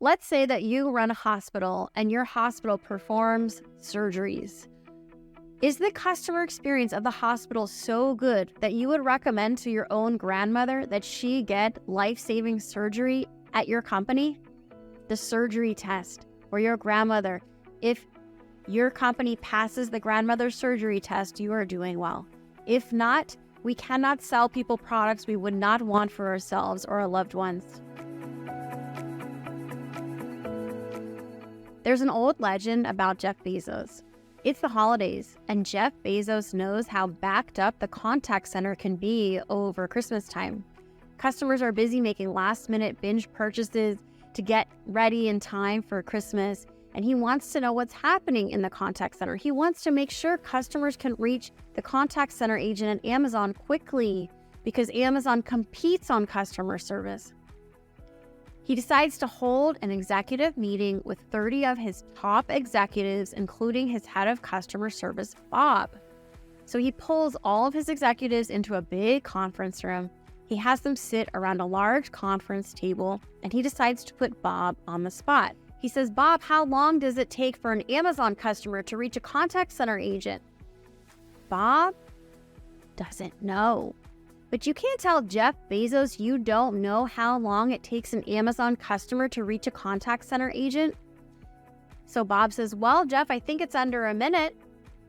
Let's say that you run a hospital and your hospital performs surgeries. Is the customer experience of the hospital so good that you would recommend to your own grandmother that she get life-saving surgery at your company? The surgery test for your grandmother. If your company passes the grandmother surgery test, you are doing well. If not, we cannot sell people products we would not want for ourselves or our loved ones. There's an old legend about Jeff Bezos. It's the holidays, and Jeff Bezos knows how backed up the contact center can be over Christmas time. Customers are busy making last-minute binge purchases to get ready in time for Christmas, and he wants to know what's happening in the contact center. He wants to make sure customers can reach the contact center agent at Amazon quickly because Amazon competes on customer service. He decides to hold an executive meeting with 30 of his top executives, including his head of customer service, Bob. So he pulls all of his executives into a big conference room. He has them sit around a large conference table, and he decides to put Bob on the spot. He says, "Bob, how long does it take for an Amazon customer to reach a contact center agent?" Bob doesn't know. But you can't tell Jeff Bezos you don't know how long it takes an Amazon customer to reach a contact center agent. So Bob says, "Well, Jeff, I think it's under a minute."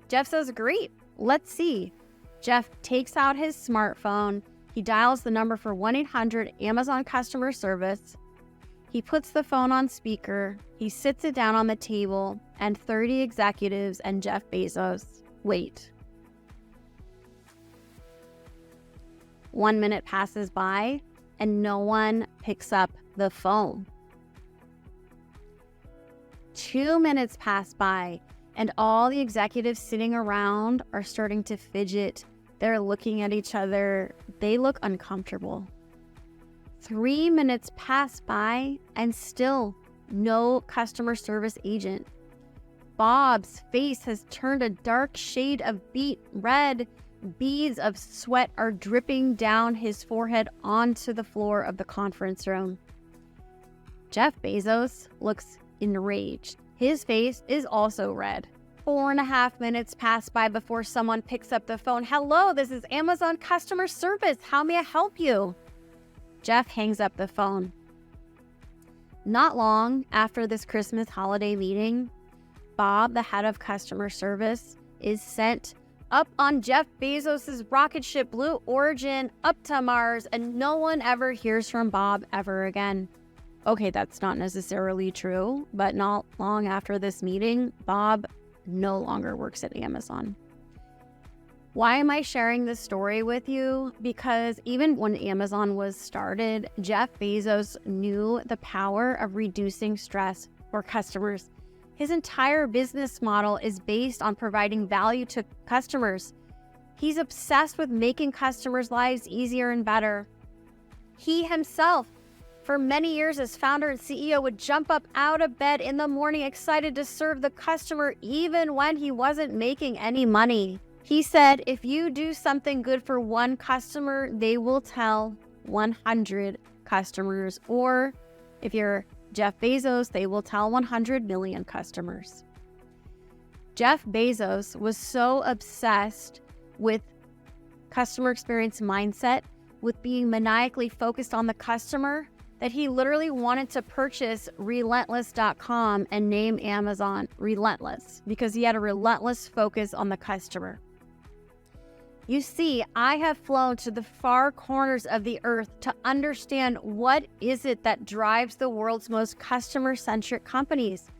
Jeff says, "Great, let's see." Jeff takes out his smartphone. He dials the number for 1-800 Amazon customer service. He puts the phone on speaker. He sits it down on the table, and 30 executives and Jeff Bezos wait. 1 minute passes by and no one picks up the phone. 2 minutes pass by and all the executives sitting around are starting to fidget. They're looking at each other. They look uncomfortable. 3 minutes pass by and still no customer service agent. Bob's face has turned a dark shade of beet red. Beads of sweat are dripping down his forehead onto the floor of the conference room. Jeff Bezos looks enraged. His face is also red. 4.5 minutes pass by before someone picks up the phone. "Hello, this is Amazon customer service. How may I help you?" Jeff hangs up the phone. Not long after this Christmas holiday meeting, Bob, the head of customer service, is sent up on Jeff Bezos' rocket ship Blue Origin up to Mars, and no one ever hears from Bob ever again. Okay, that's not necessarily true, but not long after this meeting, Bob no longer works at Amazon. Why am I sharing this story with you? Because even when Amazon was started, Jeff Bezos knew the power of reducing stress for customers. His entire business model is based on providing value to customers. He's obsessed with making customers' lives easier and better. He himself, for many years as founder and CEO, would jump up out of bed in the morning excited to serve the customer even when he wasn't making any money. He said, "If you do something good for one customer, they will tell 100 customers. Or if you're Jeff Bezos, they will tell 100 million customers." Jeff Bezos was so obsessed with customer experience mindset, with being maniacally focused on the customer, that he literally wanted to purchase relentless.com and name Amazon Relentless because he had a relentless focus on the customer. You see, I have flown to the far corners of the earth to understand what is it that drives the world's most customer-centric companies.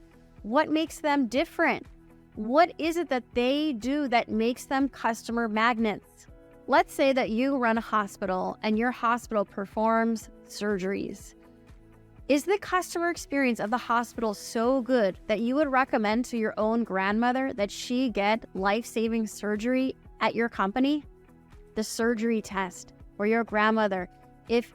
What makes them different? What is it that they do that makes them customer magnets? Let's say that you run a hospital and your hospital performs surgeries. Is the customer experience of the hospital so good that you would recommend to your own grandmother that she get life-saving surgery at your company? The surgery test for your grandmother. If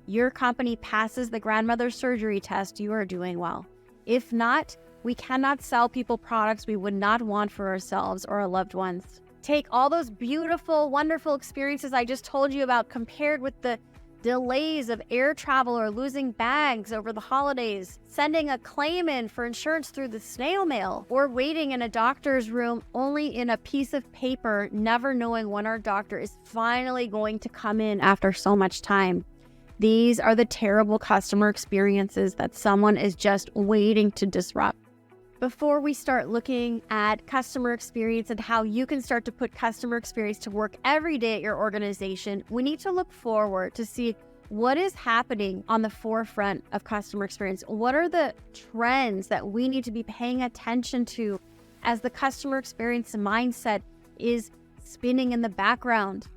your company passes the grandmother surgery test, you are doing well. If not, we cannot sell people products we would not want for ourselves or our loved ones. Take all those beautiful, wonderful experiences I just told you about compared with the delays of air travel or losing bags over the holidays, sending a claim in for insurance through the snail mail, or waiting in a doctor's room only in a piece of paper, never knowing when our doctor is finally going to come in after so much time. These are the terrible customer experiences that someone is just waiting to disrupt. Before we start looking at customer experience and how you can start to put customer experience to work every day at your organization, we need to look forward to see what is happening on the forefront of customer experience. What are the trends that we need to be paying attention to as the customer experience mindset is spinning in the background?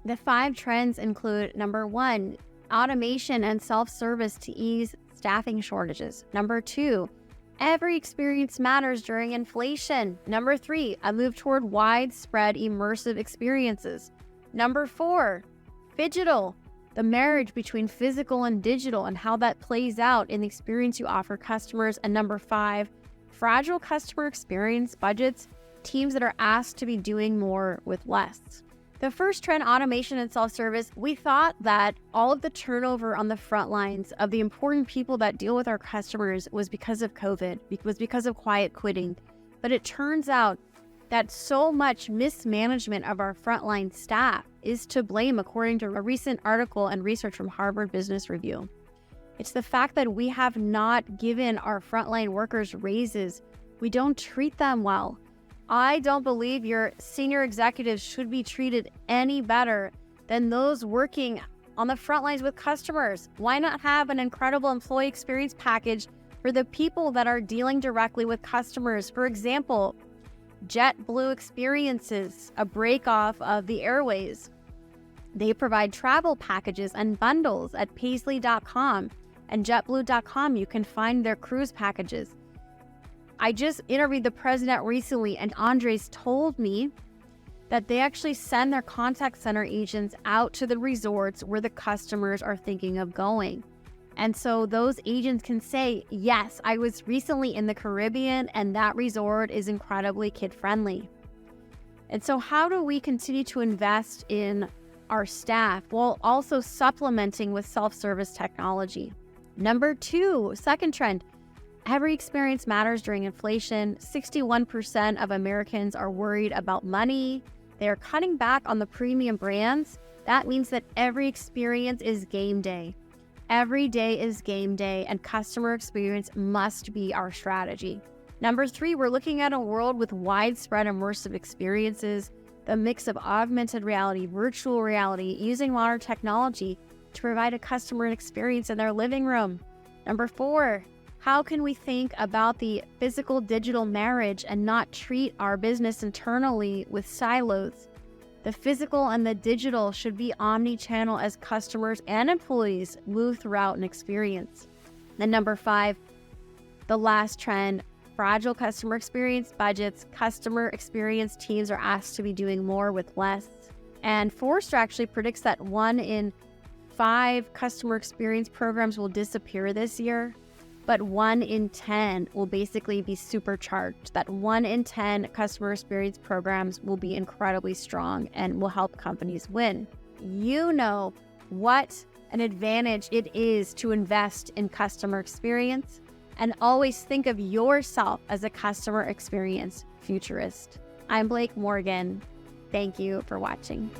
The 5 trends include: number 1, automation and self-service to ease staffing shortages. Number 2, every experience matters during inflation. Number 3, a move toward widespread immersive experiences. Number 4, Phygital, the marriage between physical and digital and how that plays out in the experience you offer customers. And number 5, fragile customer experience budgets, teams that are asked to be doing more with less. The first trend, automation and self-service, we thought that all of the turnover on the front lines of the important people that deal with our customers was because of COVID, was because of quiet quitting. But it turns out that so much mismanagement of our frontline staff is to blame, according to a recent article and research from Harvard Business Review. It's the fact that we have not given our frontline workers raises. We don't treat them well. I don't believe your senior executives should be treated any better than those working on the front lines with customers. Why not have an incredible employee experience package for the people that are dealing directly with customers? For example, JetBlue Experiences, a break-off of the Airways. They provide travel packages and bundles at paisley.com and jetblue.com. You can find their cruise packages. I just interviewed the president recently, and Andres told me that they actually send their contact center agents out to the resorts where the customers are thinking of going. And so those agents can say, yes, I was recently in the Caribbean and that resort is incredibly kid-friendly. And so how do we continue to invest in our staff while also supplementing with self-service technology? Number 2, second trend, every experience matters during inflation. 61% of Americans are worried about money. They are cutting back on the premium brands. That means that every experience is game day. Every day is game day, and customer experience must be our strategy. Number 3, we're looking at a world with widespread immersive experiences, the mix of augmented reality, virtual reality, using modern technology to provide a customer an experience in their living room. Number 4, how can we think about the physical-digital marriage and not treat our business internally with silos? The physical and the digital should be omni-channel as customers and employees move throughout an experience. Then number 5, the last trend, fragile customer experience budgets. Customer experience teams are asked to be doing more with less. And Forrester actually predicts that 1 in 5 customer experience programs will disappear this year, but 1 in 10 will basically be supercharged. That 1 in 10 customer experience programs will be incredibly strong and will help companies win. You know what an advantage it is to invest in customer experience, and always think of yourself as a customer experience futurist. I'm Blake Morgan. Thank you for watching.